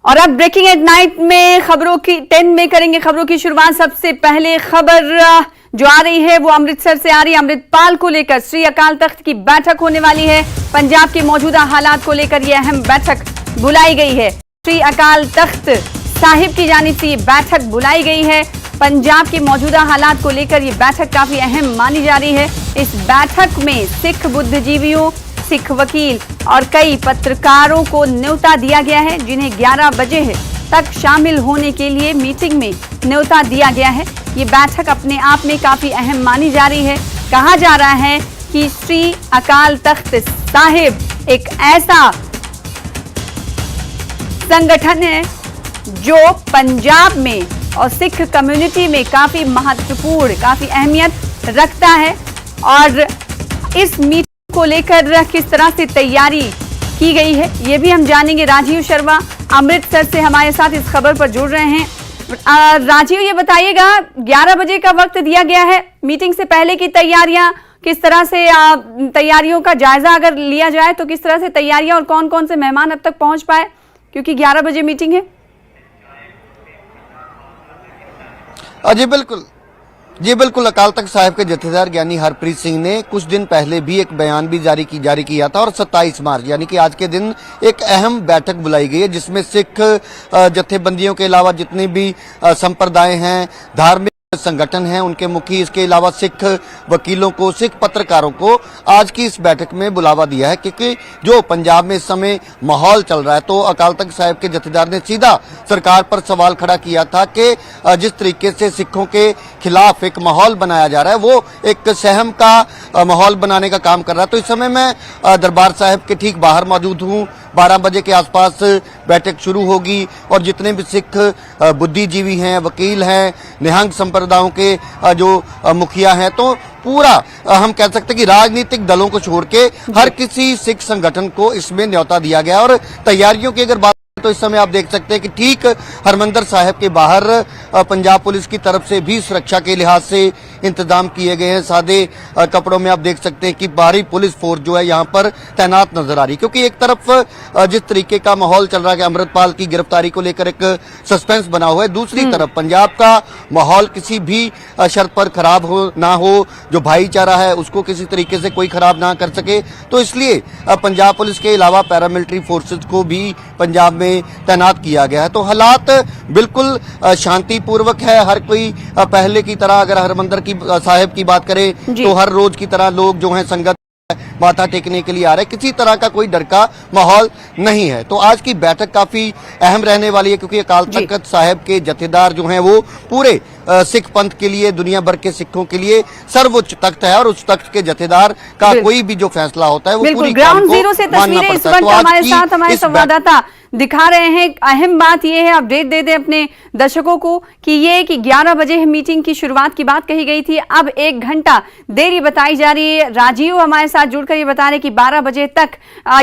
और अब breaking at night में खबरों की 10 में करेंगे खबरों की शुरुआत। सबसे पहले खबर जो आ रही है वो अमृतसर से आ रही है। अमृतपाल को लेकर श्री अकाल तख्त की बैठक होने वाली है। पंजाब के मौजूदा हालात को लेकर यह अहम बैठक बुलाई गई है। श्री अकाल तख्त साहिब की जानिब से ये बैठक बुलाई गई है। पंजाब के मौजूदा हालात को लेकर यह बैठक काफी अहम मानी जा रही है। इस बैठक में सिख बुद्धिजीवियों, सिख वकील और कई पत्रकारों को न्योता दिया गया है, जिन्हें 11 बजे तक शामिल होने के लिए मीटिंग में न्योता दिया गया है। ये बैठक अपने आप में काफी अहम मानी जा रही है। कहा जा रहा है कि श्री अकाल तख्त साहिब एक ऐसा संगठन है जो पंजाब में और सिख कम्युनिटी में काफी महत्वपूर्ण, काफी अहमियत रखता है। और इस मीटिंग को लेकर किस तरह से तैयारी की गई है ये भी हम जानेंगे। राजीव शर्मा अमृतसर से हमारे साथ इस खबर पर जुड़ रहे हैं। राजीव, ये बताइएगा 11 बजे का वक्त दिया गया है, मीटिंग से पहले की तैयारियां किस तरह से, तैयारियों का जायजा अगर लिया जाए तो किस तरह से तैयारियां और कौन कौन से मेहमान अब तक पहुंच पाए, क्योंकि 11 बजे मीटिंग है। जी बिल्कुल। अकाल तख्त साहिब के जथेदार ज्ञानी हरप्रीत सिंह ने कुछ दिन पहले भी एक बयान भी जारी किया था और 27 मार्च यानी कि आज के दिन एक अहम बैठक बुलाई गई है, जिसमें सिख जथेबंदियों के अलावा जितनी भी संप्रदाय हैं, धार्मिक संगठन हैं, उनके मुखी, इसके अलावा सिख वकीलों को, सिख पत्रकारों को आज की इस बैठक में बुलावा दिया है। क्योंकि जो पंजाब में इस समय माहौल चल रहा है, तो अकाल तख्त साहिब के जथेदार ने सीधा सरकार पर सवाल खड़ा किया था कि जिस तरीके से सिखों के खिलाफ एक माहौल बनाया जा रहा है, वो एक सहम का माहौल बनाने का काम कर रहा है। तो इस समय मैं दरबार साहिब के ठीक बाहर मौजूद हूँ। 12 बजे के आसपास बैठक शुरू होगी और जितने भी सिख बुद्धिजीवी हैं, वकील हैं, निहंग संप्रदायों के जो मुखिया हैं, तो पूरा हम कह सकते हैं कि राजनीतिक दलों को छोड़ के हर किसी सिख संगठन को इसमें न्योता दिया गया। और तैयारियों की अगर बात तो इस समय आप देख सकते हैं कि ठीक हरमंदिर साहिब के बाहर पंजाब पुलिस की तरफ से भी सुरक्षा के लिहाज से इंतजाम किए गए हैं। सादे कपड़ों में आप देख सकते हैं कि भारी पुलिस फोर्स जो है यहाँ पर तैनात नजर आ रही है। क्योंकि एक तरफ जिस तरीके का माहौल चल रहा है कि अमृतपाल की गिरफ्तारी को लेकर एक सस्पेंस बना हुआ है, दूसरी तरफ पंजाब का माहौल किसी भी शर्त पर खराब ना हो, जो भाईचारा है उसको किसी तरीके से कोई खराब ना कर सके। तो इसलिए पंजाब पुलिस के अलावा पैरामिलिट्री फोर्सेज को भी पंजाब में तैनात किया गया है। तो हालात बिल्कुल शांतिपूर्वक है। हर कोई पहले की तरह, अगर हरमंदिर की साहिब की बात करें तो हर रोज की तरह लोग जो हैं संगत माथा टेकने के लिए आ रहे हैं। किसी तरह का कोई डर का माहौल नहीं है। तो आज की बैठक काफी अहम रहने वाली है, क्योंकि अकाल तख्त साहिब के जथेदार जो हैं वो पूरे सिख पंथ के लिए, दुनिया भर के सिखों के लिए सर्वोच्च तख्त है। और उस तख्त के जथेदार का कोई भी जो फैसला होता है वो पूरी ग्राउंड जीरो से तस्वीरें इस वक्त हमारे साथ हमारे संवाददाता दिखा रहे हैं। अहम बात यह है, अपडेट दे दें अपने दर्शकों को कि 11 बजे मीटिंग की शुरुआत की बात कही गई थी, अब 1 घंटा देरी बताई जा रही है। राजीव हमारे साथ जुड़कर ये बता रहे कि 12 बजे तक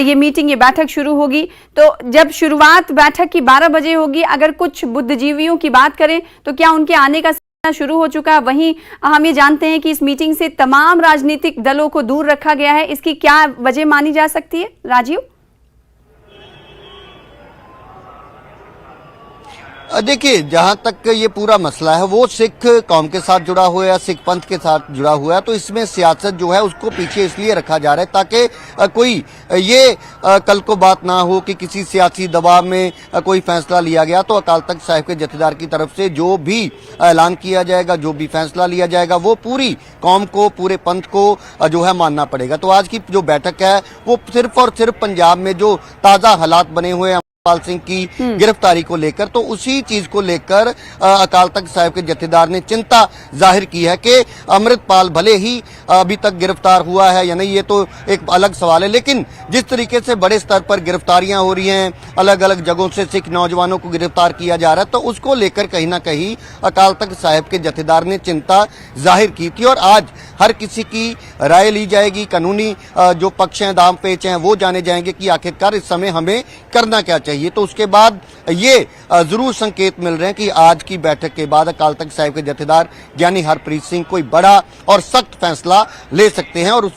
ये मीटिंग, ये बैठक शुरू होगी। तो जब शुरुआत बैठक की 12 बजे होगी, अगर कुछ बुद्धिजीवियों की बात करें तो क्या उनके आने का शुरू हो चुका है? वहीं हम ये जानते हैं कि इस मीटिंग से तमाम राजनीतिक दलों को दूर रखा गया है। इसकी क्या वजह मानी जा सकती है, राजीव? देखिए, जहां तक ये पूरा मसला है वो सिख कौम के साथ जुड़ा हुआ है, सिख पंथ के साथ जुड़ा हुआ है। तो इसमें सियासत जो है उसको पीछे इसलिए रखा जा रहा है ताकि कोई ये कल को बात ना हो कि किसी सियासी दबाव में कोई फैसला लिया गया। तो अकाल तख्त साहिब के जथेदार की तरफ से जो भी ऐलान किया जाएगा, जो भी फैसला लिया जाएगा, वो पूरी कौम को, पूरे पंथ को जो है मानना पड़ेगा। तो आज की जो बैठक है वो सिर्फ और सिर्फ पंजाब में जो ताजा हालात बने हुए हैं अमृतपाल सिंह की गिरफ्तारी को लेकर, तो उसी चीज को लेकर अकाल तख्त साहिब के जथेदार ने चिंता जाहिर की है कि अमृतपाल भले ही अभी तक गिरफ्तार हुआ है या नहीं, ये तो एक अलग सवाल है, लेकिन जिस तरीके से बड़े स्तर पर गिरफ्तारियां हो रही हैं, अलग अलग जगहों से सिख नौजवानों को गिरफ्तार किया जा रहा है, तो उसको लेकर कहीं ना कहीं अकाल तख्त साहिब के जथेदार ने चिंता जाहिर की थी। और आज हर किसी की राय ली जाएगी, कानूनी जो पक्ष हैं, दाम पेच हैं, वो जाने जाएंगे कि आखिरकार इस समय हमें करना क्या चाहिए। तो उसके बाद ये जरूर संकेत मिल रहे हैं कि आज की बैठक के बाद अकाल तख्त साहिब के जथेदार ज्ञानी हरप्रीत सिंह कोई बड़ा और सख्त फैसला ले सकते हैं और उस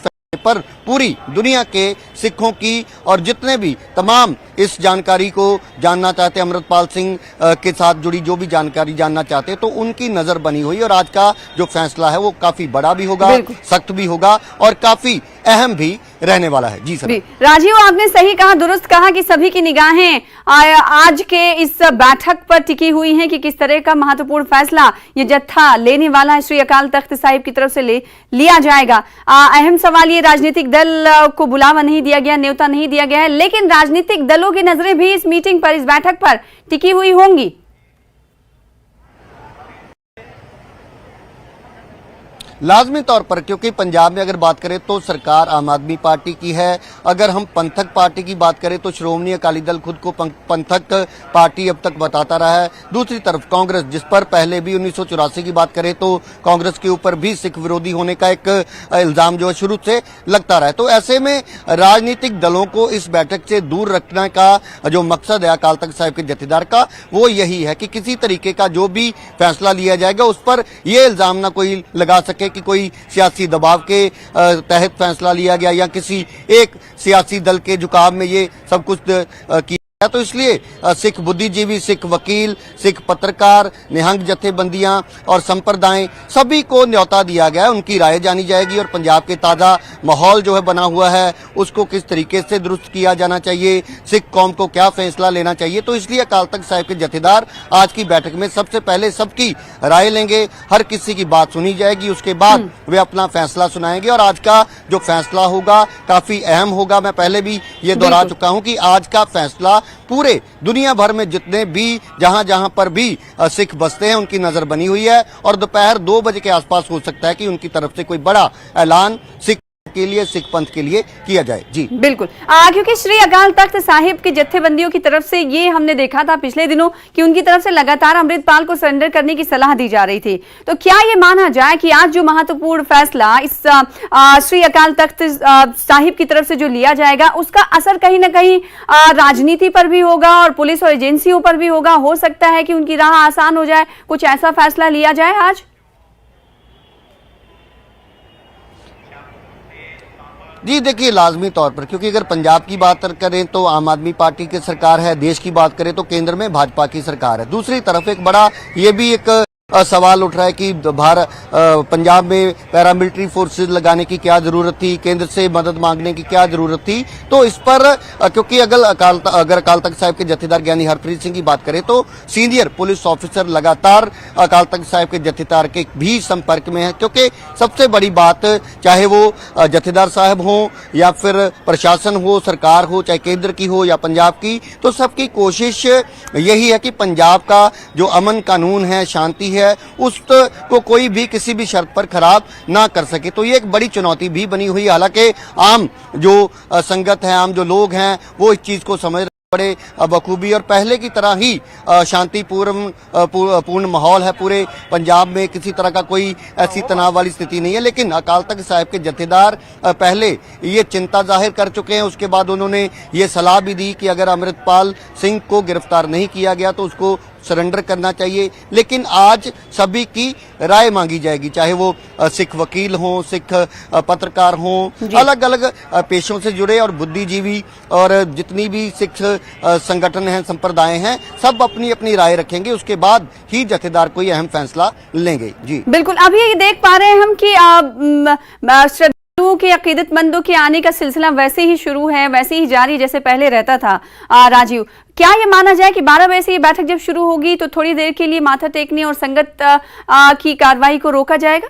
पर पूरी दुनिया के सिखों की और जितने भी तमाम इस जानकारी को जानना चाहते हैं, अमृतपाल सिंह के साथ जुड़ी जो भी जानकारी जानना चाहते हैं, तो उनकी नजर बनी हुई। और आज का जो फैसला है वो काफी बड़ा भी होगा, सख्त भी होगा और काफी अहम भी रहने वाला है। जी सर राजीव, आपने सही कहा, दुरुस्त कहा कि सभी की निगाहें आज के इस बैठक पर टिकी हुई हैं कि किस तरह का महत्वपूर्ण फैसला ये जत्था लेने वाला है, श्री अकाल तख्त साहिब की तरफ से लिया जाएगा। अहम सवाल ये, राजनीतिक दल को बुलावा नहीं दिया गया, न्योता नहीं दिया गया है, लेकिन राजनीतिक दलों की नजरें भी इस मीटिंग पर, इस बैठक पर टिकी हुई होंगी। लाजमी तौर पर, क्योंकि पंजाब में अगर बात करें तो सरकार आम आदमी पार्टी की है। अगर हम पंथक पार्टी की बात करें तो श्रोमणी अकाली दल खुद को पंथक पार्टी अब तक बताता रहा है। दूसरी तरफ कांग्रेस, जिस पर पहले भी 1984 की बात करें तो कांग्रेस के ऊपर भी सिख विरोधी होने का एक इल्जाम जो है शुरू से लगता रहा है। तो ऐसे में राजनीतिक दलों को इस बैठक से दूर रखने का जो मकसद है अकाल तख्त साहिब के जत्थेदार का, वो यही है कि किसी तरीके का जो भी फैसला लिया जाएगा उस पर यह इल्जाम ना कोई लगा सके कि कोई सियासी दबाव के तहत फैसला लिया गया या किसी एक सियासी दल के झुकाव में ये सब कुछ किया। तो इसलिए सिख बुद्धिजीवी, सिख वकील, सिख पत्रकार, निहंग जत्थेबंदियां और संप्रदाय सभी को न्योता दिया गया है। उनकी राय जानी जाएगी और पंजाब के ताजा माहौल जो है बना हुआ है उसको किस तरीके से दुरुस्त किया जाना चाहिए, सिख कौम को क्या फैसला लेना चाहिए। तो इसलिए अकाल तख्त साहिब के जत्थेदार आज की बैठक में सबसे पहले सबकी राय लेंगे, हर किसी की बात सुनी जाएगी, उसके बाद वे अपना फैसला सुनाएंगे। और आज का जो फैसला होगा काफी अहम होगा। मैं पहले भी ये दोहरा चुका हूं कि आज का फैसला पूरे दुनिया भर में जितने भी जहां पर भी सिख बसते हैं उनकी नजर बनी हुई है और दोपहर 2 बजे के आसपास हो सकता है कि उनकी तरफ से कोई बड़ा ऐलान सिख के लिए, सिख पंथ के लिए किया जाए। जी बिल्कुल, क्योंकि श्री अकाल तख्त साहिब के जत्थेबंदियों की तरफ से ये हमने देखा था पिछले दिनों कि उनकी तरफ से लगातार अमृतपाल को सरेंडर करने की सलाह दी जा रही थी। तो क्या ये माना जाए कि आज जो महत्वपूर्ण फैसला इस श्री अकाल तख्त साहिब की तरफ से जो लिया जाएगा उसका असर कहीं ना कहीं राजनीति पर भी होगा और पुलिस और एजेंसियों पर भी होगा? हो सकता है कि उनकी राह आसान हो जाए, कुछ ऐसा फैसला लिया जाए आज? जी देखिए, लाजमी तौर पर, क्योंकि अगर पंजाब की बात करें तो आम आदमी पार्टी की सरकार है, देश की बात करें तो केंद्र में भाजपा की सरकार है। दूसरी तरफ एक बड़ा ये भी एक सवाल उठ रहा है कि पंजाब में पैरामिलिट्री फोर्सेस लगाने की क्या जरूरत थी, केंद्र से मदद मांगने की क्या जरूरत थी। तो इस पर क्योंकि अगर अकाल तख्त साहिब के जत्थेदार ज्ञानी हरप्रीत सिंह की बात करें तो सीनियर पुलिस ऑफिसर लगातार अकाल तख्त साहिब के जत्थेदार के भी संपर्क में है, क्योंकि सबसे बड़ी बात, चाहे वो जत्थेदार साहब हो या फिर प्रशासन हो, सरकार हो, चाहे केंद्र की हो या पंजाब की, तो सबकी कोशिश यही है कि पंजाब का जो अमन कानून है, शांति है, उसको कोई भी किसी भी शर्त पर खराब ना कर सके। तो ये एक बड़ी चुनौती भी बनी हुई है। हालांकि आम जो संगत है, आम जो लोग हैं, वो इस चीज को समझ बड़े बखूबी और पहले की तरह ही शांतिपूर्ण माहौल है पूरे पंजाब में, किसी तरह का कोई ऐसी तनाव वाली स्थिति नहीं है। लेकिन अकाल तख्त साहिब के जत्थेदार पहले ये चिंता जाहिर कर चुके हैं, उसके बाद उन्होंने ये सलाह भी दी कि अगर अमृतपाल सिंह को गिरफ्तार नहीं किया गया तो उसको सरेंडर करना चाहिए। लेकिन आज सभी की राय मांगी जाएगी, चाहे वो सिख वकील हों, सिख पत्रकार हों, अलग अलग पेशों से जुड़े और बुद्धिजीवी और जितनी भी सिख संगठन हैं, संप्रदाय हैं, सब अपनी अपनी राय रखेंगे, उसके बाद ही जत्थेदार कोई अहम फैसला लेंगे। जी बिल्कुल, अभी ये देख पा रहे हैं हम कि के अकीदतमंदों के आने का सिलसिला वैसे ही शुरू है, वैसे ही जारी जैसे पहले रहता था। राजीव, क्या ये माना जाए कि 12 बजे से ये बैठक जब शुरू होगी तो थोड़ी देर के लिए माथा टेकने और संगत की कार्रवाई को रोका जाएगा?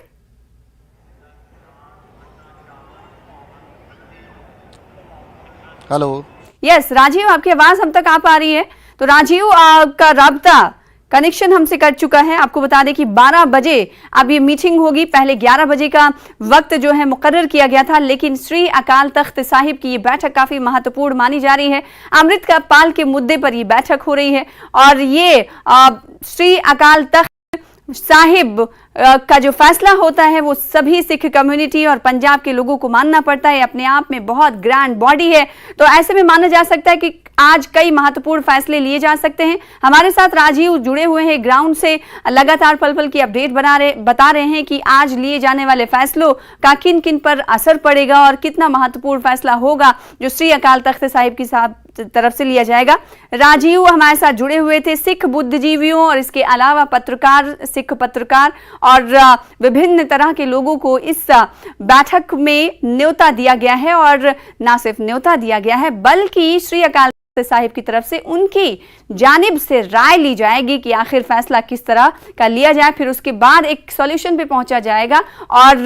हेलो, यस राजीव, आपकी आवाज हम तक आ पा रही है। तो राजीव का राब्ता कनेक्शन हमसे कर चुका है। आपको बता दें कि 12 बजे अब ये मीटिंग होगी। पहले 11 बजे का वक्त जो है मुकर्रर किया गया था, लेकिन श्री अकाल तख्त साहिब की ये बैठक काफी महत्वपूर्ण मानी जा रही है। अमृतपाल के मुद्दे पर ये बैठक हो रही है और ये श्री अकाल तख्त साहिब का जो फैसला होता है वो सभी सिख कम्युनिटी और पंजाब के लोगों को मानना पड़ता है। अपने आप में बहुत ग्रैंड बॉडी है, तो ऐसे में माना जा सकता है कि आज कई महत्वपूर्ण फैसले लिए जा सकते हैं। हमारे साथ राजीव जुड़े हुए हैं ग्राउंड से, लगातार पल पल की अपडेट बता रहे हैं कि आज लिए जाने वाले फैसलों का किन किन पर असर पड़ेगा और कितना महत्वपूर्ण फैसला होगा जो श्री अकाल तख्त साहिब की तरफ से लिया जाएगा। राजीव हमारे साथ जुड़े हुए थे, सिख बुद्धिजीवियों और इसके अलावा सिख पत्रकार और विभिन्न तरह के लोगों को इस बैठक में न्योता दिया गया है और न सिर्फ न्योता दिया गया है बल्कि श्री अकाल साहिब की तरफ से उनकी जानिब से राय ली जाएगी कि आखिर फैसला किस तरह का लिया जाए। फिर उसके बाद एक सॉल्यूशन पे पहुंचा जाएगा और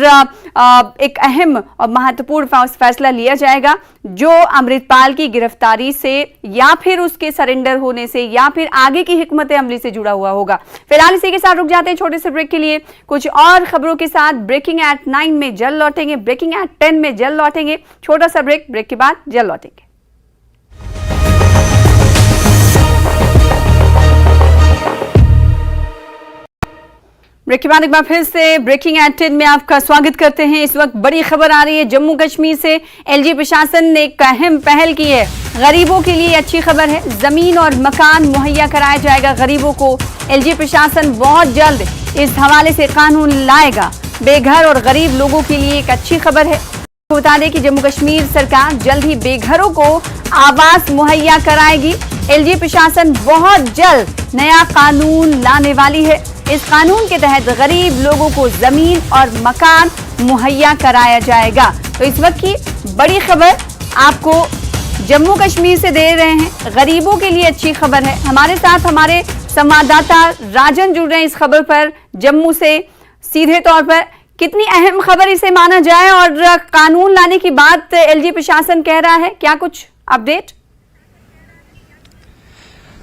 एक अहम और महत्वपूर्ण फैसला लिया जाएगा जो अमृतपाल की गिरफ्तारी से या फिर उसके सरेंडर होने से या फिर आगे की हिकमत अमली से जुड़ा हुआ होगा। फिलहाल इसी के साथ रुक जाते हैं छोटे से ब्रेक के लिए। कुछ और खबरों के साथ ब्रेकिंग एट 9 में जल्द लौटेंगे, ब्रेकिंग एट 10 में जल्द लौटेंगे। छोटा सा ब्रेक के बाद जल्द लौटेंगे। ब्रेक के बाद एक बार फिर से ब्रेकिंग एट 10 में आपका स्वागत करते हैं। इस वक्त बड़ी खबर आ रही है जम्मू कश्मीर से। एलजी प्रशासन ने एक अहम पहल की है। गरीबों के लिए अच्छी खबर है, जमीन और मकान मुहैया कराया जाएगा गरीबों को। एलजी प्रशासन बहुत जल्द इस हवाले से कानून लाएगा। बेघर और गरीब लोगों के लिए एक अच्छी खबर है। बता दें कि जम्मू कश्मीर सरकार जल्द ही बेघरों को आवास मुहैया कराएगी। एलजी प्रशासन बहुत जल्द नया कानून लाने वाली है। इस कानून के तहत गरीब लोगों को जमीन और मकान मुहैया कराया जाएगा। तो इस वक्त की बड़ी खबर आपको जम्मू कश्मीर से दे रहे हैं। गरीबों के लिए अच्छी खबर है। हमारे साथ हमारे संवाददाता राजन जुड़ रहे हैं इस खबर पर जम्मू से सीधे तौर पर। कितनी अहम खबर इसे माना जाए और कानून लाने की बात एलजी प्रशासन कह रहा है, क्या कुछ अपडेट?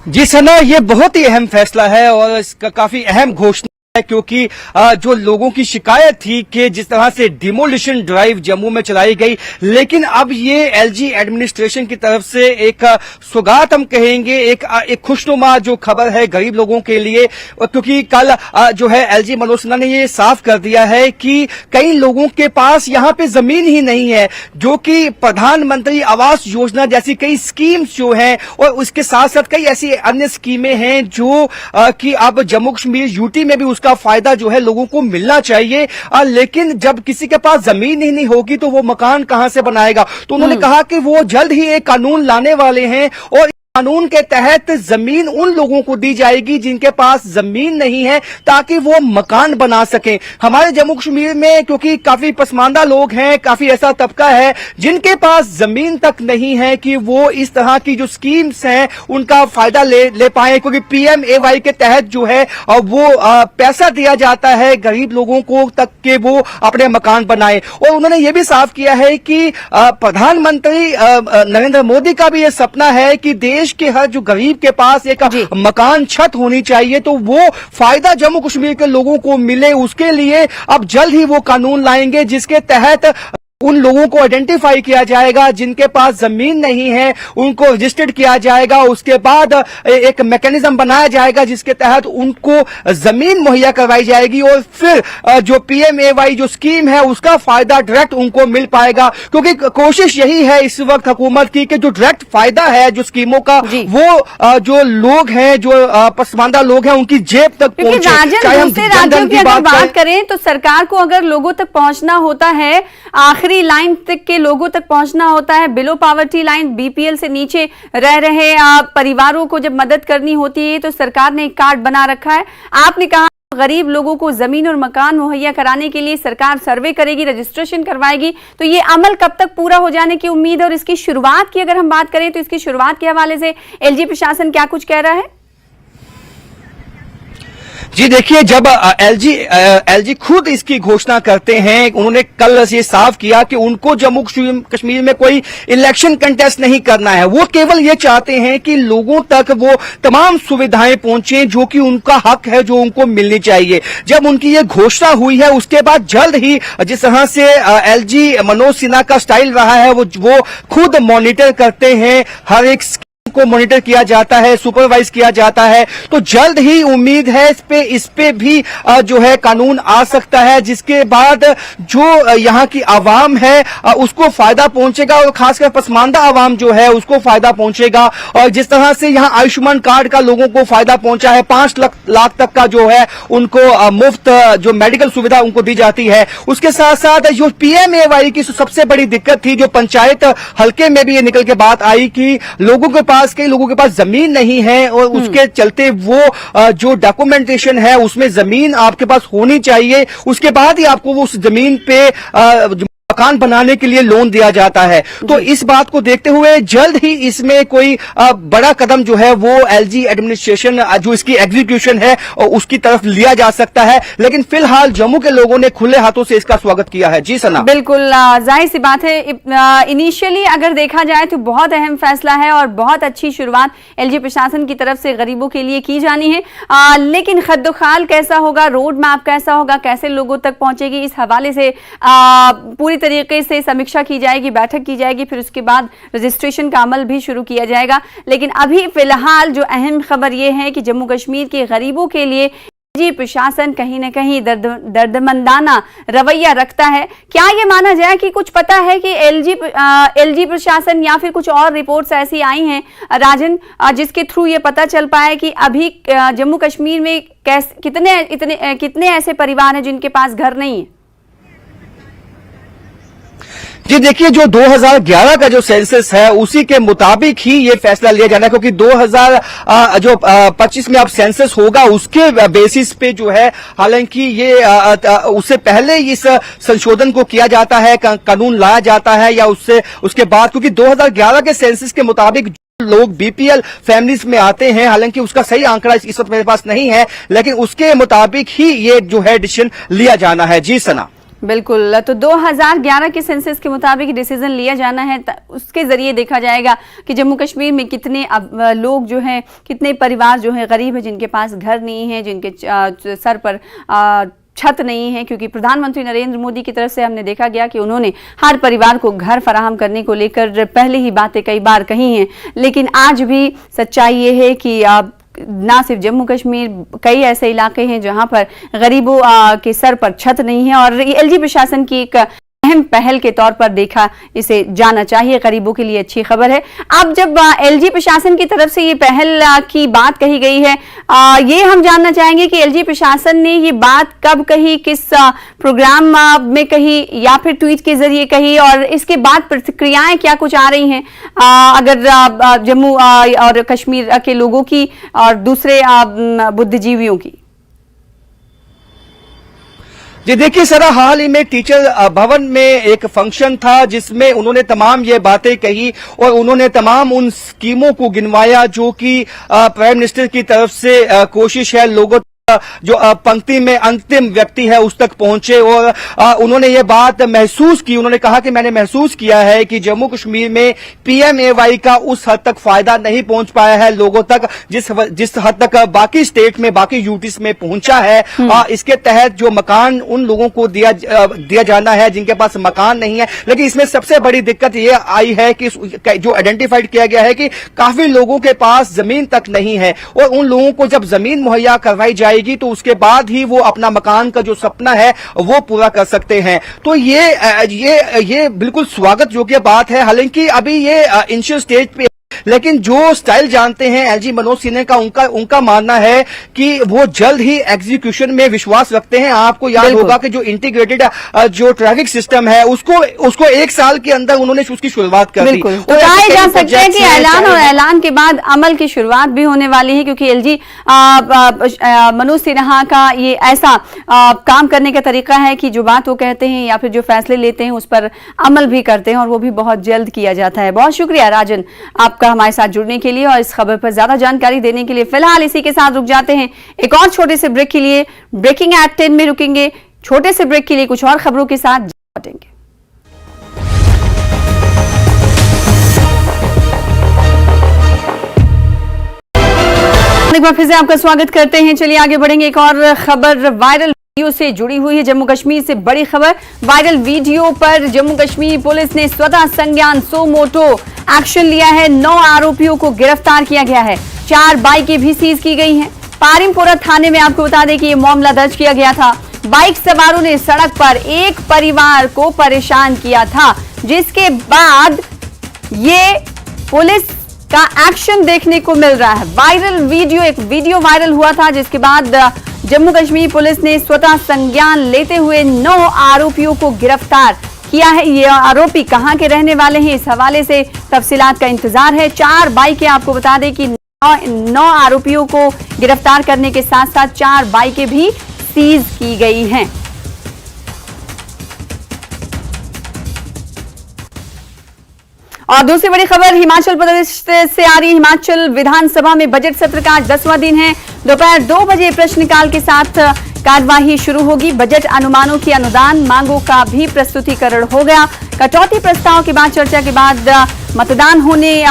जी सना, ये बहुत ही अहम फैसला है और इसका काफी अहम घोषणा है क्योंकि जो लोगों की शिकायत थी कि जिस तरह से डिमोलिशन ड्राइव जम्मू में चलाई गई, लेकिन अब ये एलजी एडमिनिस्ट्रेशन की तरफ से एक सौगात हम कहेंगे, एक खुशनुमा जो खबर है गरीब लोगों के लिए। क्योंकि कल जो है एलजी मनोज सिन्हा ने ये साफ कर दिया है कि कई लोगों के पास यहाँ पे जमीन ही नहीं है, जो कि प्रधानमंत्री आवास योजना जैसी कई स्कीम्स जो हैं और उसके साथ साथ कई ऐसी अन्य स्कीमें हैं जो कि अब जम्मू कश्मीर यूटी में भी का फायदा जो है लोगों को मिलना चाहिए। लेकिन जब किसी के पास जमीन ही नहीं होगी तो वो मकान कहां से बनाएगा। तो उन्होंने कहा कि वो जल्द ही एक कानून लाने वाले हैं और कानून के तहत जमीन उन लोगों को दी जाएगी जिनके पास जमीन नहीं है ताकि वो मकान बना सकें। हमारे जम्मू कश्मीर में क्योंकि काफी पसमानदा लोग हैं, काफी ऐसा तबका है जिनके पास जमीन तक नहीं है कि वो इस तरह की जो स्कीम्स हैं उनका फायदा ले पाए, क्योंकि PMAY के तहत जो है वो पैसा दिया जाता है गरीब लोगों को तक के वो अपने मकान बनाए। और उन्होंने ये भी साफ किया है कि प्रधानमंत्री नरेंद्र मोदी का भी ये सपना है कि देश के हर जो गरीब के पास एक मकान छत होनी चाहिए, तो वो फायदा जम्मू कश्मीर के लोगों को मिले। उसके लिए अब जल्द ही वो कानून लाएंगे जिसके तहत उन लोगों को आइडेंटिफाई किया जाएगा जिनके पास जमीन नहीं है, उनको रजिस्टर्ड किया जाएगा। उसके बाद एक मैकेनिज्म बनाया जाएगा जिसके तहत उनको जमीन मुहैया करवाई जाएगी और फिर जो PMAY जो स्कीम है उसका फायदा डायरेक्ट उनको मिल पाएगा। क्योंकि कोशिश यही है इस वक्त हुकूमत की कि जो डायरेक्ट फायदा है जो स्कीमों का वो जो लोग हैं, जो पसमानदा लोग हैं, उनकी जेब तक पहुंचे। चाहे हम राज्यों की अगर बात करें तो सरकार को अगर लोगों तक पहुंचना होता है, आखिरी लाइन तक के लोगों तक पहुंचना होता है, बिलो पॉवर्टी लाइन BPL से नीचे रह रहे परिवारों को जब मदद करनी होती है तो सरकार ने एक कार्ड बना रखा है। आपने कहा गरीब लोगों को जमीन और मकान मुहैया कराने के लिए सरकार सर्वे करेगी, रजिस्ट्रेशन करवाएगी। तो ये अमल कब तक पूरा हो जाने की उम्मीद है और इसकी शुरुआत की अगर हम बात करें तो इसकी शुरुआत के हवाले से एलजी प्रशासन क्या कुछ कह रहा है? जी देखिए, जब एलजी खुद इसकी घोषणा करते हैं, उन्होंने कल ये साफ किया कि उनको जम्मू कश्मीर में कोई इलेक्शन कंटेस्ट नहीं करना है। वो केवल ये चाहते हैं कि लोगों तक वो तमाम सुविधाएं पहुंचे जो कि उनका हक है, जो उनको मिलनी चाहिए। जब उनकी ये घोषणा हुई है उसके बाद जल्द ही जिस तरह से एलजी मनोज सिन्हा का स्टाइल रहा है वो खुद मॉनिटर करते हैं, हर एक उनको मॉनिटर किया जाता है, सुपरवाइज किया जाता है। तो जल्द ही उम्मीद है इस पे भी जो है कानून आ सकता है, जिसके बाद जो यहाँ की आवाम है उसको फायदा पहुंचेगा और खासकर पसमानदा आवाम जो है उसको फायदा पहुंचेगा। और जिस तरह से यहाँ आयुष्मान कार्ड का लोगों को फायदा पहुंचा है, 5 लाख तक का जो है उनको मुफ्त जो मेडिकल सुविधा उनको दी जाती है। उसके साथ साथ जो पीएमएवाई की सबसे बड़ी दिक्कत थी, जो पंचायत हल्के में भी ये निकल के बात आई कि कई लोगों के पास जमीन नहीं है और उसके चलते वो जो डॉक्यूमेंटेशन है उसमें जमीन आपके पास होनी चाहिए, उसके बाद ही आपको वो उस जमीन पे मकान बनाने के लिए लोन दिया जाता है। तो इस बात को देखते हुए जल्द ही इसमें कोई बड़ा कदम जो है वो एलजी एडमिनिस्ट्रेशन जो इसकी एग्जीक्यूशन है उसकी तरफ लिया जा सकता है। लेकिन फिलहाल जम्मू के लोगों ने खुले हाथों से इसका स्वागत किया है। जी सना, बिल्कुल जाहिर सी बात है, इनिशियली अगर देखा जाए तो बहुत अहम फैसला है और बहुत अच्छी शुरुआत एलजी प्रशासन की तरफ से गरीबों के लिए की जानी है। लेकिन खद्दोखाल कैसा होगा, रोड मैप कैसा होगा, कैसे लोगों तक पहुंचेगी, इस हवाले से पूरी तरीके से समीक्षा की जाएगी, बैठक की जाएगी, फिर उसके बाद रजिस्ट्रेशन का अमल भी शुरू किया जाएगा। लेकिन अभी फिलहाल जो अहम खबर यह है कि जम्मू कश्मीर के गरीबों के लिए एलजी प्रशासन कहीं न कहीं दर्दमंदाना रवैया रखता है। क्या ये माना जाए कि कुछ पता है कि एलजी प्रशासन या फिर कुछ और रिपोर्ट्स ऐसी आई हैं राजन, जिसके थ्रू ये पता चल पाया कि अभी जम्मू कश्मीर में कितने ऐसे परिवार हैं जिनके पास घर नहीं है? जी देखिए, जो 2011 का जो सेंसस है उसी के मुताबिक ही ये फैसला लिया जाना है, क्योंकि 2025 में अब सेंसस होगा उसके बेसिस पे जो है, हालांकि ये उससे पहले इस संशोधन को किया जाता है, कानून लाया जाता है या उसके बाद, क्योंकि 2011 के सेंसस के मुताबिक लोग बीपीएल फैमिलीज में आते हैं, हालांकि उसका सही आंकड़ा इस वक्त मेरे पास नहीं है, लेकिन उसके मुताबिक ही ये जो है डिसीजन लिया जाना है। जी सना, बिल्कुल, तो 2011 के सेंसस के मुताबिक डिसीजन लिया जाना है। उसके जरिए देखा जाएगा कि जम्मू कश्मीर में कितने लोग जो हैं, कितने परिवार जो हैं गरीब हैं, जिनके पास घर नहीं है, जिनके सर पर छत नहीं है। क्योंकि प्रधानमंत्री नरेंद्र मोदी की तरफ से हमने देखा गया कि उन्होंने हर परिवार को घर फराहम करने को लेकर पहले ही बातें कई बार कही हैं। लेकिन आज भी सच्चाई ये है कि ना सिर्फ जम्मू कश्मीर, कई ऐसे इलाके हैं जहां पर गरीबों के सर पर छत नहीं है, और एलजी प्रशासन की एक अहम पहल के तौर पर देखा इसे जाना चाहिए। गरीबों के लिए अच्छी खबर है। अब जब एलजी प्रशासन की तरफ से ये पहल की बात कही गई है, ये हम जानना चाहेंगे कि एलजी प्रशासन ने ये बात कब कही, किस प्रोग्राम में कही, या फिर ट्वीट के जरिए कही, और इसके बाद प्रतिक्रियाएं क्या कुछ आ रही हैं अगर जम्मू और कश्मीर के लोगों की और दूसरे बुद्धिजीवियों की? जी देखिए सरा, हाल ही में टीचर भवन में एक फंक्शन था जिसमें उन्होंने तमाम ये बातें कही और उन्होंने तमाम उन स्कीमों को गिनवाया जो कि प्राइम मिनिस्टर की तरफ से कोशिश है लोगों जो पंक्ति में अंतिम व्यक्ति है उस तक पहुंचे। और उन्होंने ये बात महसूस की, उन्होंने कहा कि मैंने महसूस किया है कि जम्मू कश्मीर में पीएमएवाई का उस हद तक फायदा नहीं पहुंच पाया है लोगों तक जिस हद तक बाकी स्टेट में, बाकी यूटीज में पहुंचा है। इसके तहत जो मकान उन लोगों को दिया जाना है जिनके पास मकान नहीं है। लेकिन इसमें सबसे बड़ी दिक्कत ये आई है कि जो आइडेंटिफाइड किया गया है कि काफी लोगों के पास जमीन तक नहीं है, और उन लोगों को जब जमीन मुहैया करवाई जाएगी तो उसके बाद ही वो अपना मकान का जो सपना है वो पूरा कर सकते हैं। तो ये बिल्कुल स्वागत योग्य बात है। हालांकि अभी ये इनिशियल स्टेज पे, लेकिन जो स्टाइल जानते हैं एलजी मनोज सिन्हा का, उनका मानना है कि वो जल्द ही एग्जीक्यूशन में विश्वास रखते हैं। आपको याद होगा कि जो इंटीग्रेटेड जो ट्रैफिक सिस्टम है उसको 1 साल के अंदर उन्होंने उसकी शुरुआत कर दी। तो कहा जा सकता है कि ऐलान और ऐलान के बाद अमल की शुरुआत भी होने वाली है, क्योंकि एलजी मनोज सिन्हा का ये ऐसा काम करने का तरीका है कि जो बात वो कहते हैं या फिर जो फैसले लेते हैं उस पर अमल भी करते हैं, और वो भी बहुत जल्द किया जाता है। बहुत शुक्रिया राजन आपका हमारे साथ जुड़ने के लिए और इस खबर पर ज्यादा जानकारी देने के लिए। फिलहाल इसी के साथ रुक जाते हैं एक और छोटे से ब्रेक के लिए। ब्रेकिंग एट 10 में रुकेंगे। छोटे से ब्रेक के लिए कुछ और खबरों के साथ लौटेंगे। एक बार फिर से आपका स्वागत करते हैं। चलिए आगे बढ़ेंगे। एक और खबर वायरल वीडियो से जुड़ी हुई है। जम्मू कश्मीर से बड़ी खबर। वायरल वीडियो पर जम्मू कश्मीर पुलिस ने स्वतः संज्ञान सो मोटो एक्शन लिया है। 9 आरोपियों को गिरफ्तार किया गया है। 4 बाइकें भी सीज की गई हैं। पारिमपुरा थाने में आपको बता दें कि ये मामला दर्ज किया गया था। बाइक सवारों ने सड़क पर एक परिवार को परेशान किया था, जिसके बाद ये पुलिस का एक्शन देखने को मिल रहा है। एक वीडियो वायरल हुआ था, जिसके बाद जम्मू कश्मीर पुलिस ने स्वतः संज्ञान लेते हुए 9 आरोपियों को गिरफ्तार किया है। ये आरोपी कहां के रहने वाले हैं, इस हवाले से तफसीलात का इंतजार है। 4 बाइकें, आपको बता दें कि 9 आरोपियों को गिरफ्तार करने के साथ साथ 4 बाइकें भी सीज की गई हैं। और दूसरी बड़ी खबर हिमाचल प्रदेश से आ रही। हिमाचल विधानसभा में बजट सत्र का आज 10वां दिन है। दोपहर 2 बजे प्रश्नकाल के साथ कार्यवाही शुरू होगी। बजट अनुमानों की अनुदान मांगों का भी प्रस्तुतिकरण हो गया। कटौती प्रस्ताव के बाद चर्चा के बाद मतदान होने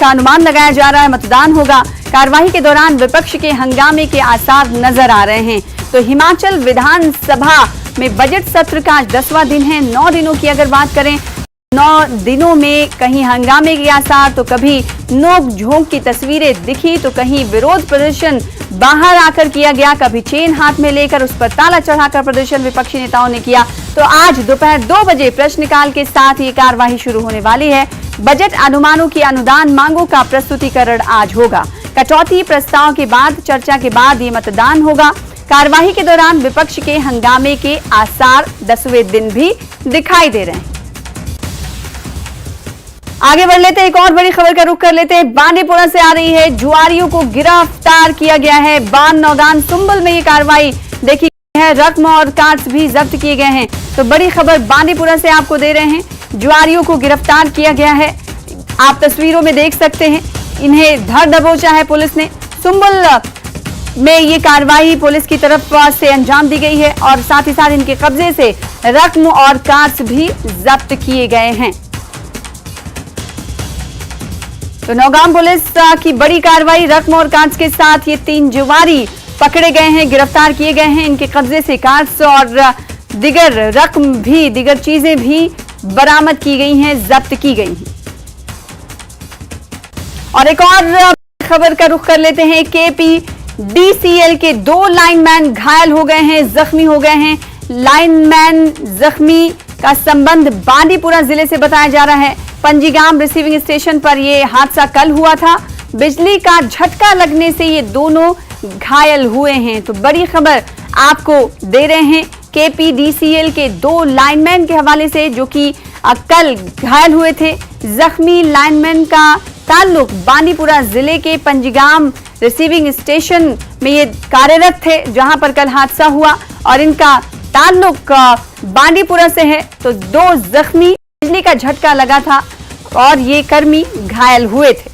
का अनुमान लगाया जा रहा है। मतदान होगा। कार्यवाही के दौरान विपक्ष के हंगामे के आसार नजर आ रहे हैं। तो हिमाचल विधानसभा में बजट सत्र का आज 10वां दिन है। 9 दिनों की अगर बात करें, 9 दिनों में कहीं हंगामे के आसार, तो कभी नोक झोंक की तस्वीरें दिखी, तो कहीं विरोध प्रदर्शन बाहर आकर किया गया, कभी चेन हाथ में लेकर उस पर ताला चढ़ाकर प्रदर्शन विपक्षी नेताओं ने किया। तो आज दोपहर 2 बजे प्रश्नकाल के साथ ये कार्यवाही शुरू होने वाली है। बजट अनुमानों की अनुदान मांगों का प्रस्तुतिकरण आज होगा। कटौती प्रस्ताव के बाद चर्चा के बाद ये मतदान होगा। कार्यवाही के दौरान विपक्ष के हंगामे के आसार 10वें दिन भी दिखाई दे रहे हैं। आगे बढ़ लेते हैं, एक और बड़ी खबर का रुख कर लेते हैं। बांदीपुरा से आ रही है। जुआरियों को गिरफ्तार किया गया है। बान नौगान सुंबल में ये कार्रवाई देखी गई है। रकम और कार्ड्स भी जब्त किए गए हैं। तो बड़ी खबर बांदीपुरा से आपको दे रहे हैं। जुआरियों को गिरफ्तार किया गया है। आप तस्वीरों में देख सकते हैं, इन्हें धर दबोचा है पुलिस ने। सुंबल में ये कार्रवाई पुलिस की तरफ से अंजाम दी गई है और साथ ही साथ इनके कब्जे से रकम और कार्ड्स भी जब्त किए गए हैं। तो नौगाम पुलिस की बड़ी कार्रवाई। रकम और कार्ड्स के साथ ये 3 जुआरी पकड़े गए हैं, गिरफ्तार किए गए हैं। इनके कब्जे से कार्ड्स और दिगर रकम भी, दिगर चीजें भी बरामद की गई हैं, जब्त की गई हैं। और एक और खबर का रुख कर लेते हैं। KPDCL के 2 लाइनमैन घायल हो गए हैं, जख्मी हो गए हैं। लाइनमैन जख्मी का संबंध बांदीपुरा जिले से बताया जा रहा है। पंजीगाम रिसीविंग स्टेशन पर यह हादसा कल हुआ था। बिजली का झटका लगने से ये दोनों घायल हुए हैं। तो बड़ी खबर आपको दे रहे हैं KPDCL के 2 लाइनमैन के हवाले से, जो कि कल घायल हुए थे। जख्मी लाइनमैन का ताल्लुक बांदीपुरा जिले के पंजीगाम रिसीविंग स्टेशन में ये कार्यरत थे, जहां पर कल हादसा हुआ और इनका ताल्लुक बांदीपुरा से है। तो 2 जख्मी, बिजली का झटका लगा था और ये कर्मी घायल हुए थे।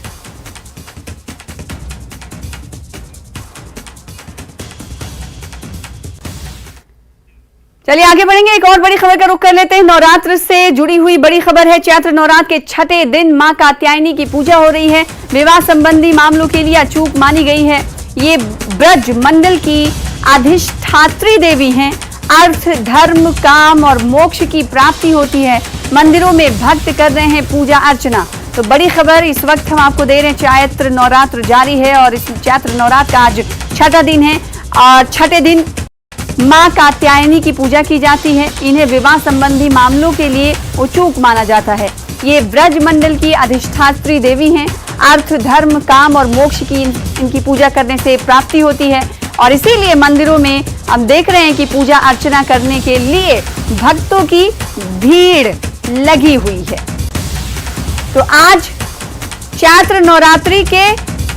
चलिए आगे बढ़ेंगे, एक और बड़ी खबर का रुख कर लेते हैं। नवरात्र से जुड़ी हुई बड़ी खबर है। चैत्र नवरात्र के 6ठे दिन मां कात्यायनी की पूजा हो रही है। विवाह संबंधी मामलों के लिए अचूक मानी गई है। ये ब्रज मंडल की अधिष्ठात्री देवी हैं। अर्थ, धर्म, काम और मोक्ष की प्राप्ति होती है। मंदिरों में भक्त कर रहे हैं पूजा अर्चना। तो बड़ी खबर इस वक्त हम आपको दे रहे हैं। चैत्र नवरात्र जारी है और इस चैत्र नवरात्र का आज 6ठा दिन है और 6ठे दिन मां कात्यायनी की पूजा की जाती है। इन्हें विवाह संबंधी मामलों के लिए अचूक माना जाता है। ये ब्रज मंडल की अधिष्ठात्री देवी हैं। अर्थ, धर्म, काम और मोक्ष की इनकी पूजा करने से प्राप्ति होती है और इसीलिए मंदिरों में हम देख रहे हैं कि पूजा अर्चना करने के लिए भक्तों की भीड़ लगी हुई है। तो आज चैत्र नवरात्रि के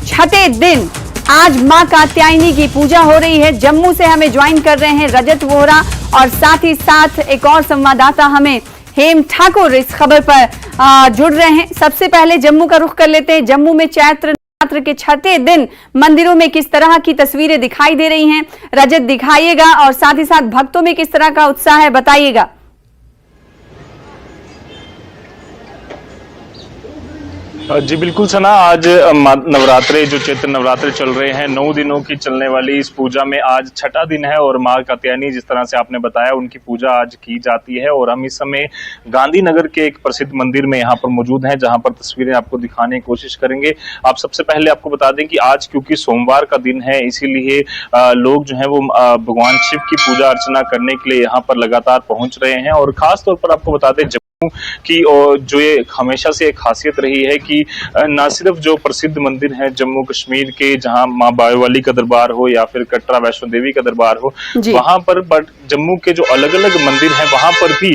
6ठे दिन आज मां कात्यायनी की पूजा हो रही है। जम्मू से हमें ज्वाइन कर रहे हैं रजत वोहरा और साथ ही साथ एक और संवाददाता हमें हेम ठाकुर इस खबर पर जुड़ रहे हैं। सबसे पहले जम्मू का रुख कर लेते हैं। जम्मू में चैत्र नवरात्र के 6ठे दिन मंदिरों में किस तरह की तस्वीरें दिखाई दे रही हैं, रजत दिखाइएगा और साथ ही साथ भक्तों में किस तरह का उत्साह है, बताइएगा। जी बिल्कुल सना, आज नवरात्रे जो चैत्र नवरात्रे चल रहे हैं, 9 दिनों की चलने वाली इस पूजा में आज छठा दिन है और मां कात्यायनी जिस तरह से आपने बताया उनकी पूजा आज की जाती है। और हम इस समय गांधीनगर के एक प्रसिद्ध मंदिर में यहाँ पर मौजूद हैं, जहां पर तस्वीरें आपको दिखाने की कोशिश करेंगे। आप सबसे पहले आपको बता दें कि आज क्योंकि सोमवार का दिन है, इसीलिए लोग जो है वो भगवान शिव की पूजा अर्चना करने के लिए यहाँ पर लगातार पहुंच रहे हैं। और खास तौर पर आपको बता दें कि जो ये हमेशा से एक खासियत रही है कि न सिर्फ जो प्रसिद्ध मंदिर हैं जम्मू कश्मीर के, जहां मां बायोवाली का दरबार हो या फिर कटरा वैष्णो देवी का दरबार हो, वहां पर बट जम्मू के जो अलग अलग मंदिर हैं वहां पर भी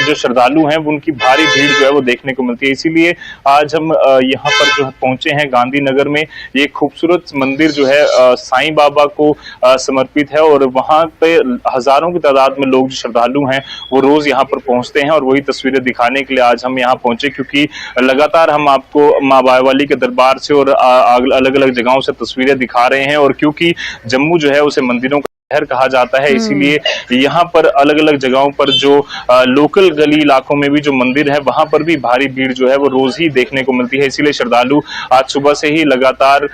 जो श्रद्धालु हैं उनकी भारी भीड़ जो है वो देखने को मिलती है। इसीलिए आज हम यहाँ पर जो पहुंचे हैं गांधीनगर में। ये खूबसूरत मंदिर जो है साईं बाबा को समर्पित है और वहां पे हजारों की तादाद में लोग जो श्रद्धालु हैं वो रोज यहाँ पर पहुंचते हैं। और वही तस्वीरें दिखाने के लिए आज हम यहाँ पहुंचे, क्योंकि लगातार हम आपको मां बायोवाली के दरबार से और अलग अलग जगहों से तस्वीरें दिखा रहे हैं। और क्योंकि जम्मू जो है उसे मंदिरों का शहर कहा जाता है, इसीलिए यहाँ पर अलग अलग जगहों पर जो लोकल गली इलाकों में भी जो मंदिर है वहां पर भी भारी भीड़ जो है वो रोज ही देखने को मिलती है। इसीलिए श्रद्धालु आज सुबह से ही लगातार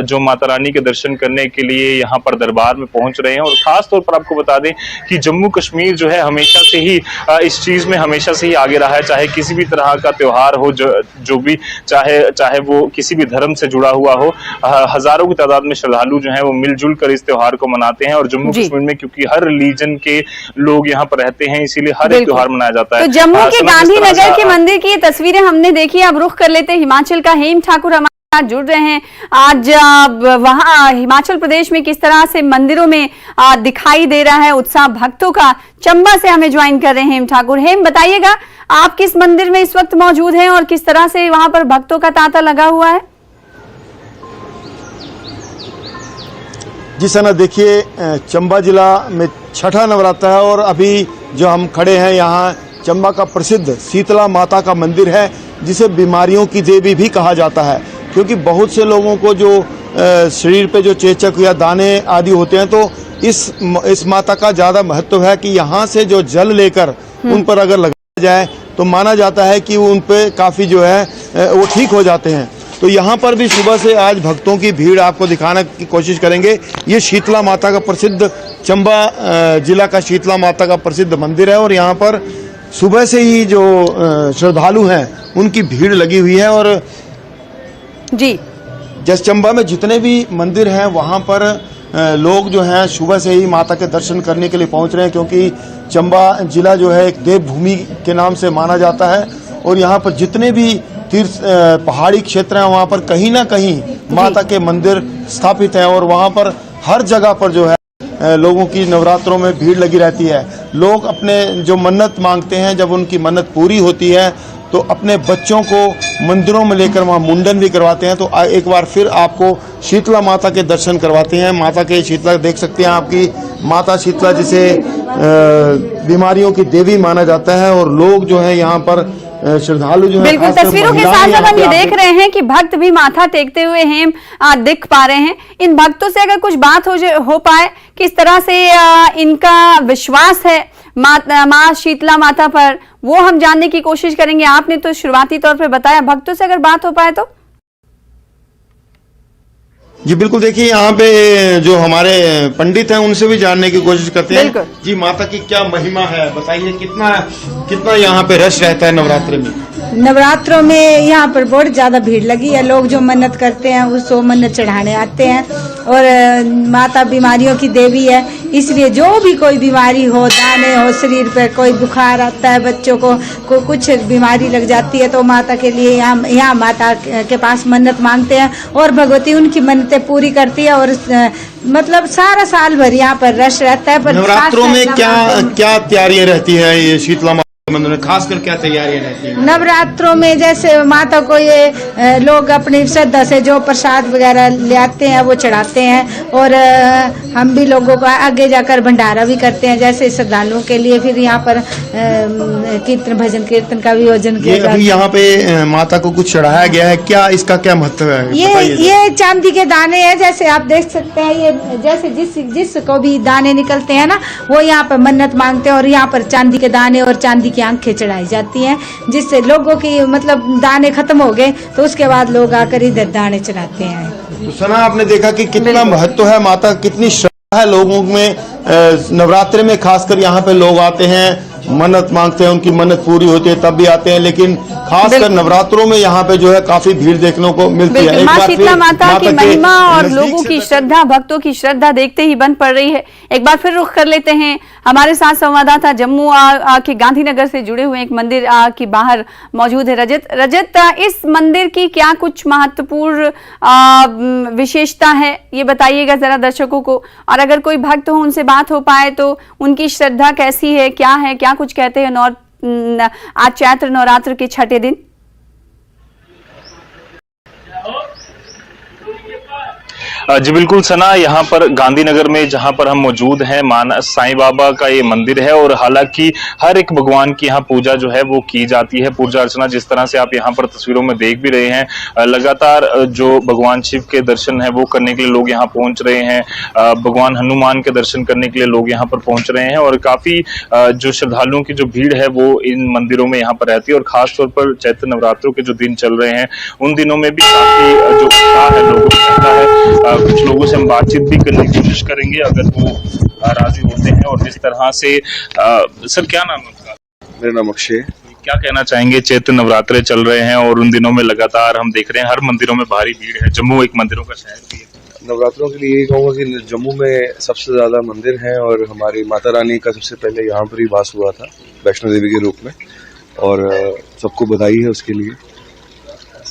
जो माता रानी के दर्शन करने के लिए यहाँ पर दरबार में पहुंच रहे हैं। और खास तौर पर आपको बता दें कि जम्मू कश्मीर जो है हमेशा से ही इस चीज में हमेशा से ही आगे रहा है, चाहे किसी भी तरह का त्योहार हो, जो भी चाहे वो किसी भी धर्म से जुड़ा हुआ हो, हजारों की तादाद में श्रद्धालु जो है वो मिलजुल कर इस त्योहार को मनाते हैं। और जम्मू कश्मीर में क्योंकि हर रिलीजन के लोग यहाँ पर रहते हैं, इसीलिए हर एक त्योहार मनाया जाता है। तो जम्मू के गांधीनगर के मंदिर की ये तस्वीरें हमने देखी। अब रुख कर लेते हैं हिमाचल का। हेम ठाकुर हमारे साथ जुड़ रहे हैं। आज वहां हिमाचल प्रदेश में किस तरह से मंदिरों में दिखाई दे रहा है उत्साह भक्तों का। चंबा से हमें ज्वाइन कर रहे हैं हेम ठाकुर। हेम, बताइएगा आप किस मंदिर में इस वक्त मौजूद हैं और किस तरह से वहां पर भक्तों का तांता लगा हुआ है। जी सना, देखिए चंबा जिला में छठा नवरात्र है और अभी जो हम खड़े हैं यहाँ चंबा का प्रसिद्ध शीतला माता का मंदिर है, जिसे बीमारियों की देवी भी कहा जाता है, क्योंकि बहुत से लोगों को जो शरीर पे जो चेचक या दाने आदि होते हैं, तो इस माता का ज़्यादा महत्व है कि यहाँ से जो जल लेकर उन पर अगर लगाया जाए तो माना जाता है कि उन पे काफ़ी जो है वो ठीक हो जाते हैं। तो यहाँ पर भी सुबह से आज भक्तों की भीड़ आपको दिखाने की कोशिश करेंगे। ये शीतला माता का प्रसिद्ध चंबा जिला का शीतला माता का प्रसिद्ध मंदिर है और यहाँ पर सुबह से ही जो श्रद्धालु हैं उनकी भीड़ लगी हुई है। और जी, जैसे चंबा में जितने भी मंदिर हैं वहाँ पर लोग जो हैं सुबह से ही माता के दर्शन करने के लिए पहुँच रहे हैं, क्योंकि चंबा जिला जो है एक देवभूमि के नाम से माना जाता है। और यहाँ पर जितने भी तीर्थ पहाड़ी क्षेत्र हैं वहाँ पर कहीं ना कहीं माता के मंदिर स्थापित हैं और वहाँ पर हर जगह पर जो है लोगों की नवरात्रों में भीड़ लगी रहती है। लोग अपने जो मन्नत मांगते हैं, जब उनकी मन्नत पूरी होती है तो अपने बच्चों को मंदिरों में लेकर वहाँ मुंडन भी करवाते हैं। तो एक बार फिर आपको शीतला माता के दर्शन करवाते हैं। माता के शीतला देख सकते हैं, आपकी माता शीतला जिसे बीमारियों की देवी माना जाता है। और लोग जो है यहाँ पर श्रद्धालु जो है, बिल्कुल तस्वीरों के साथ साथ हम ये देख रहे हैं कि भक्त भी माथा टेकते हुए हेम दिख पा रहे हैं। इन भक्तों से अगर कुछ बात हो पाए, किस तरह से इनका विश्वास है माँ शीतला माता पर, वो हम जानने की कोशिश करेंगे। आपने तो शुरुआती तौर पे बताया, भक्तों से अगर बात हो पाए तो। जी बिल्कुल, देखिए यहाँ पे जो हमारे पंडित हैं उनसे भी जानने की कोशिश करते हैं। जी, माता की क्या महिमा है, बताइए कितना यहाँ पे रश रहता है नवरात्रि में। नवरात्रों में यहाँ पर बहुत ज्यादा भीड़ लगी है। लोग जो मन्नत करते हैं उसको मन्नत चढ़ाने आते हैं और माता बीमारियों की देवी है, इसलिए जो भी कोई बीमारी हो, दाने हो शरीर पर, कोई बुखार आता है, बच्चों को कुछ बीमारी लग जाती है, तो माता के लिए यहाँ माता के पास मन्नत मांगते हैं और भगवती उनकी मन्नतें पूरी करती है। और मतलब सारा साल भर यहाँ पर रश रहता है। पर नवरात्रों में क्या तैयारियां रहती है ये शीतला मंदिर में, खासकर क्या तैयारियां रहती हैं? नवरात्रों में जैसे माता को ये लोग अपनी श्रद्धा से जो प्रसाद वगैरह ले आते हैं वो चढ़ाते हैं और हम भी लोगों को आगे जाकर भंडारा भी करते हैं, जैसे श्रद्धालुओं के लिए। फिर यहाँ पर कीर्तन भजन कीर्तन का भी आयोजन किया जाता है। यहाँ पे माता को कुछ चढ़ाया गया है, क्या इसका क्या महत्व है? ये चांदी के दाने हैं, जैसे आप देख सकते हैं। ये जैसे जिसको भी दाने निकलते हैं ना, वो यहाँ पर मन्नत मांगते हैं और यहाँ पर चांदी के दाने और चांदी की की आंखें चढ़ाई जाती हैं, जिससे लोगों की मतलब दाने खत्म हो गए तो उसके बाद लोग आकर इधर दाने चढ़ाते हैं। तो सना, आपने देखा कि कितना महत्व है, माता कितनी श्रद्धा है लोगों में। नवरात्रि में खासकर यहाँ पे लोग आते हैं, मन्नत मांगते हैं, उनकी मन्नत पूरी होती है तब भी आते हैं, लेकिन खासकर नवरात्रों में यहाँ पे जो है काफी भीड़ देखने को मिलती है। माँ शीतला माता की महिमा और नजदीक लोगों से की श्रद्धा, भक्तों की श्रद्धा देखते ही बन पड़ रही है। एक बार फिर रुख कर लेते हैं, हमारे साथ संवाददाता जम्मू के गांधीनगर से जुड़े हुए एक मंदिर के बाहर मौजूद है रजत, इस मंदिर की क्या कुछ महत्वपूर्ण विशेषता है, ये बताइएगा जरा दर्शकों को। और अगर कोई भक्त हो उनसे बात हो पाए तो उनकी श्रद्धा कैसी है, क्या कुछ कहते हैं आज चैत्र नवरात्र के छठे दिन। जी बिल्कुल सना, यहाँ पर गांधीनगर में जहाँ पर हम मौजूद हैं, साईं बाबा का ये मंदिर है और हालांकि हर एक भगवान की यहाँ पूजा जो है वो की जाती है, पूजा अर्चना। जिस तरह से आप यहाँ पर तस्वीरों में देख भी रहे हैं, लगातार जो भगवान शिव के दर्शन है वो करने के लिए लोग यहाँ पहुंच रहे हैं, भगवान हनुमान के दर्शन करने के लिए लोग यहाँ पर पहुंच रहे हैं और काफी जो श्रद्धालुओं की जो भीड़ है वो इन मंदिरों में यहाँ पर रहती है। और खासतौर पर चैत्र नवरात्रों के जो दिन चल रहे हैं उन दिनों में भी काफी जो उत्साह है लोगों को रहता है। कुछ लोगों से हम बातचीत भी करने की कोशिश करेंगे अगर वो राजी होते हैं। और जिस तरह से सर, क्या नाम है आपका? मेरा नाम अक्षय। क्या कहना चाहेंगे, चैत्र नवरात्रे चल रहे हैं और उन दिनों में लगातार हम देख रहे हैं हर मंदिरों में भारी भीड़ है, जम्मू एक मंदिरों का शहर भी है। नवरात्रों के लिए यही कहूँगा कि जम्मू में सबसे ज्यादा मंदिर हैं और हमारी माता रानी का सबसे पहले यहाँ पर ही वास हुआ था वैष्णो देवी के रूप में, और सबको बधाई है उसके लिए।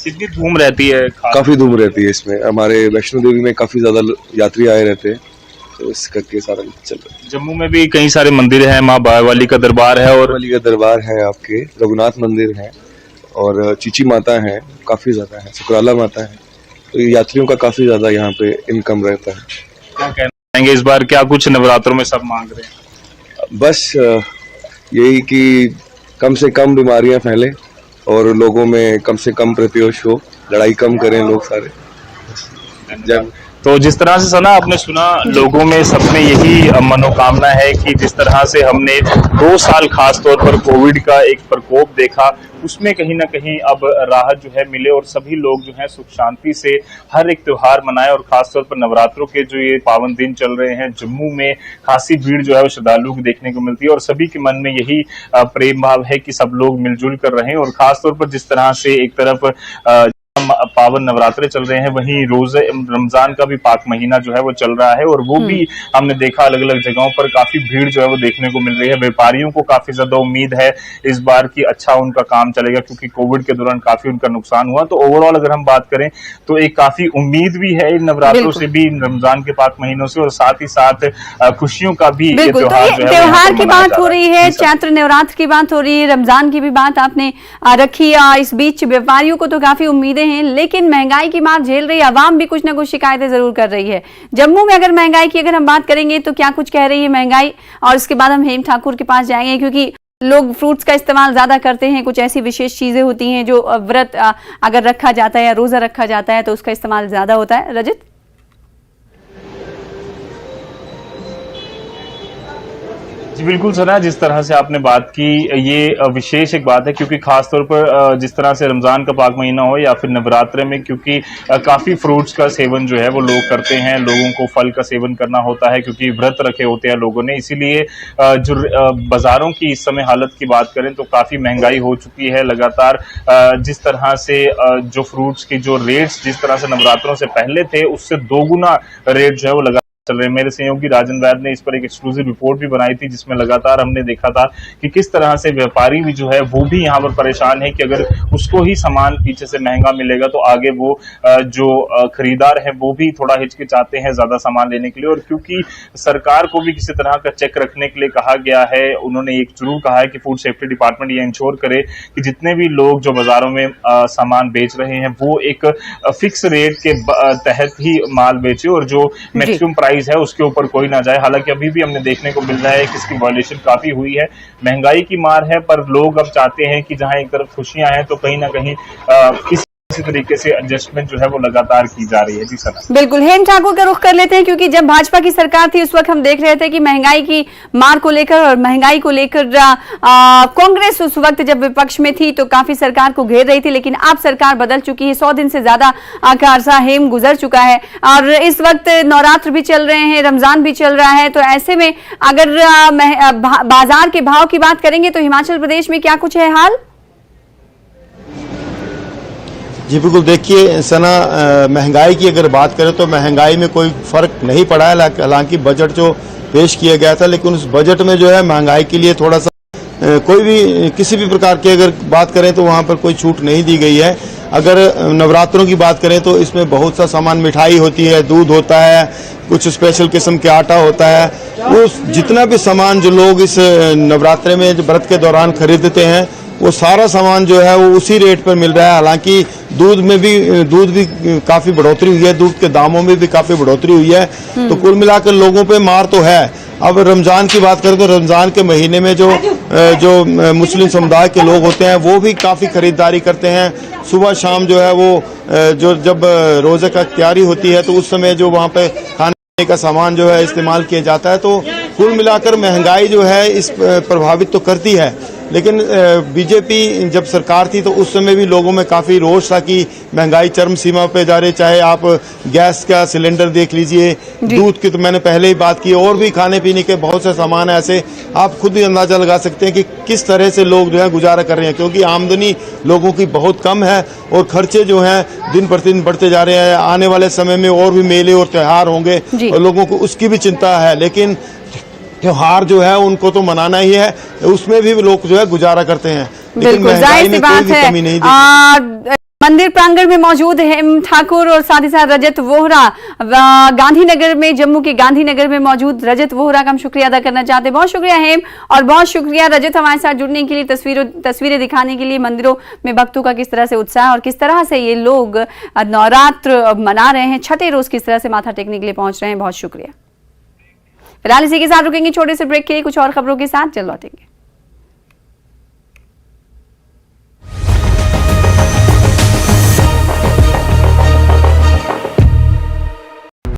कितनी धूम रहती है? काफी धूम रहती है इसमें, हमारे वैष्णो देवी में काफी ज्यादा यात्री आए रहते हैं, तो इस करके सारा चल रहा है। जम्मू में भी कई सारे मंदिर हैं, माँ बायावाली का दरबार है और वाली का दरबार है, आपके रघुनाथ मंदिर है और चीची माता है, काफी ज्यादा है, सुकराला माता है, तो यात्रियों का काफी ज्यादा यहाँ पे इनकम रहता है। क्या कहना चाहेंगे इस बार, क्या कुछ नवरात्रों में सब मांग रहे हैं? बस यही कि कम से कम बीमारियां फैले और लोगों में कम से कम प्रत्योष हो, लड़ाई कम करें लोग सारे। जब तो जिस तरह से सना आपने सुना, लोगों में सबने यही मनोकामना है कि जिस तरह से हमने 2 साल खास तौर पर कोविड का एक प्रकोप देखा, उसमें कहीं ना कहीं अब राहत जो है मिले और सभी लोग जो है सुख शांति से हर एक त्योहार मनाए। और खासतौर पर नवरात्रों के जो ये पावन दिन चल रहे हैं, जम्मू में खासी भीड़ जो है वो श्रद्धालुओं को देखने को मिलती है और सभी के मन में यही प्रेम भाव है कि सब लोग मिलजुल कर रहें। और खासतौर पर जिस तरह से एक तरफ पावन नवरात्रे चल रहे हैं, वहीं रोजे रमजान का भी पाक महीना जो है वो चल रहा है और वो भी हमने देखा अलग अलग जगहों पर काफी भीड़ जो है वो देखने को मिल रही है। व्यापारियों को काफी ज्यादा उम्मीद है इस बार की अच्छा उनका काम चलेगा, क्योंकि कोविड के दौरान काफी उनका नुकसान हुआ। तो ओवरऑल अगर हम बात करें तो एक काफी उम्मीद भी है इन नवरात्रों से भी, रमजान के पाक महीनों से, और साथ ही साथ खुशियों का भी ये त्योहार जो है त्योहार की बात हो रही है, चैत्र नवरात्र की बात हो रही है, रमजान की भी बात आपने रखी। इस बीच व्यापारियों को तो काफी उम्मीदें हैं, लेकिन महंगाई की मार झेल रही है, आवाम भी कुछ ना कुछ शिकायतें जरूर कर रही है। जम्मू में अगर महंगाई की हम बात करेंगे तो क्या कुछ कह रही है महंगाई, और उसके बाद हम हेम ठाकुर के पास जाएंगे, क्योंकि लोग फ्रूट्स का इस्तेमाल ज्यादा करते हैं। कुछ ऐसी विशेष चीजें होती हैं जो व्रत अगर रखा जाता है या रोजा रखा जाता है तो उसका इस्तेमाल ज्यादा होता है। रजत, जी बिल्कुल सना, जिस तरह से आपने बात की ये विशेष एक बात है, क्योंकि खासतौर पर जिस तरह से रमजान का पाक महीना हो या फिर नवरात्रे में, क्योंकि काफी फ्रूट्स का सेवन जो है वो लोग करते हैं, लोगों को फल का सेवन करना होता है क्योंकि व्रत रखे होते हैं लोगों ने। इसीलिए जो बाजारों की इस समय हालत की बात करें तो काफी महंगाई हो चुकी है लगातार। जिस तरह से जो फ्रूट्स की जो रेट्स जिस तरह से नवरात्रों से पहले थे उससे 2 गुना रेट जो है वो चल रहे। मेरे सहयोगी राजन वैद ने इस पर एक एक्सक्लूसिव रिपोर्ट भी बनाई थी, जिसमें लगातार हमने देखा था कि किस तरह से व्यापारी भी जो है वो भी यहाँ पर परेशान है कि अगर उसको ही सामान पीछे से महंगा मिलेगा तो आगे वो जो खरीदार है वो भी थोड़ा हिचकिचाते हैं ज्यादा सामान लेने के लिए। और क्योंकि सरकार को भी किसी तरह का चेक रखने के लिए कहा गया है, उन्होंने एक जरूर कहा है कि फूड सेफ्टी डिपार्टमेंट ये इंश्योर करे कि जितने भी लोग जो बाजारों में सामान बेच रहे हैं वो एक फिक्स रेट के तहत ही माल बेचे और जो मैक्सिमम प्राइस है उसके ऊपर कोई ना जाए। हालांकि अभी भी हमने देखने को मिल रहा है कि इसकी वॉल्यूशन काफी हुई है, महंगाई की मार है, पर लोग अब चाहते हैं कि जहां एक तरफ खुशियां हैं तो कहीं ना कहीं इस इसी तरीके से एडजस्टमेंट जो है वो लगातार की जा रही है। जी सना। बिल्कुल, हेम ठाकुर का रुख कर लेते हैं, क्योंकि जब भाजपा की सरकार थी उस वक्त हम देख रहे थे कि महंगाई की मार को लेकर और महंगाई को लेकर कांग्रेस उस वक्त जब विपक्ष में थी तो काफी सरकार को घेर रही थी, लेकिन अब सरकार बदल चुकी है। 100 दिन से ज्यादा का अरसा हेम गुजर चुका है और इस वक्त नवरात्र भी चल रहे हैं, रमजान भी चल रहा है, तो ऐसे में अगर बाजार के भाव की बात करेंगे तो हिमाचल प्रदेश में क्या कुछ है हाल? जी बिल्कुल, देखिए सना, महंगाई की अगर बात करें तो महंगाई में कोई फर्क नहीं पड़ा है। हालांकि बजट जो पेश किया गया था, लेकिन उस बजट में जो है महंगाई के लिए थोड़ा सा कोई भी किसी भी प्रकार की अगर बात करें तो वहां पर कोई छूट नहीं दी गई है। अगर नवरात्रों की बात करें तो इसमें बहुत सा सामान, मिठाई होती है, दूध होता है, कुछ स्पेशल किस्म के आटा होता है, वो जितना भी सामान जो लोग इस नवरात्रे में व्रत के दौरान खरीदते हैं वो सारा सामान जो है वो उसी रेट पर मिल रहा है। हालांकि दूध भी काफी बढ़ोतरी हुई है, दूध के दामों में भी काफी बढ़ोतरी हुई है। तो कुल मिलाकर लोगों पे मार तो है। अब रमजान की बात करें तो रमजान के महीने में जो मुस्लिम समुदाय के लोग होते हैं वो भी काफी खरीदारी करते हैं। सुबह शाम जो है वो जब रोजे का तैयारी होती है तो उस समय जो वहाँ पे खाने का सामान जो है इस्तेमाल किया जाता है। तो कुल मिलाकर महंगाई जो है इस प्रभावित तो करती है, लेकिन बीजेपी जब सरकार थी तो उस समय भी लोगों में काफी रोष था कि महंगाई चरम सीमा पे जा रही। चाहे आप गैस का सिलेंडर देख लीजिए, दूध की तो मैंने पहले ही बात की, और भी खाने पीने के बहुत से सामान ऐसे आप खुद ही अंदाजा लगा सकते हैं कि किस तरह से लोग जो है गुजारा कर रहे हैं, क्योंकि आमदनी लोगों की बहुत कम है और खर्चे जो हैं दिन प्रतिदिन बढ़ते जा रहे हैं। आने वाले समय में और भी मेले और त्योहार होंगे और लोगों को उसकी भी चिंता है, लेकिन त्योहार जो है उनको तो मनाना ही है, उसमें भी लोग जो है गुजारा करते हैं। लेकिन महंगाई में कोई भी कमी नहीं दिखती। मंदिर प्रांगण में मौजूद हेम ठाकुर और साथ ही साथ रजत वोहरा गांधीनगर में, जम्मू के गांधीनगर में मौजूद रजत वोहरा का हम शुक्रिया अदा करना चाहते हैं। बहुत शुक्रिया हेम और बहुत शुक्रिया रजत हमारे साथ जुड़ने के लिए, तस्वीरें दिखाने के लिए, मंदिरों में भक्तों का किस तरह से उत्साह और किस तरह से ये लोग नवरात्र मना रहे हैं, छठे रोज किस तरह से माथा टेकने के लिए पहुंच रहे हैं। बहुत शुक्रिया। फिलहाल इसी के साथ रुकेंगे छोटे से ब्रेक के लिए, कुछ और खबरों के साथ जल्द लौटेंगे।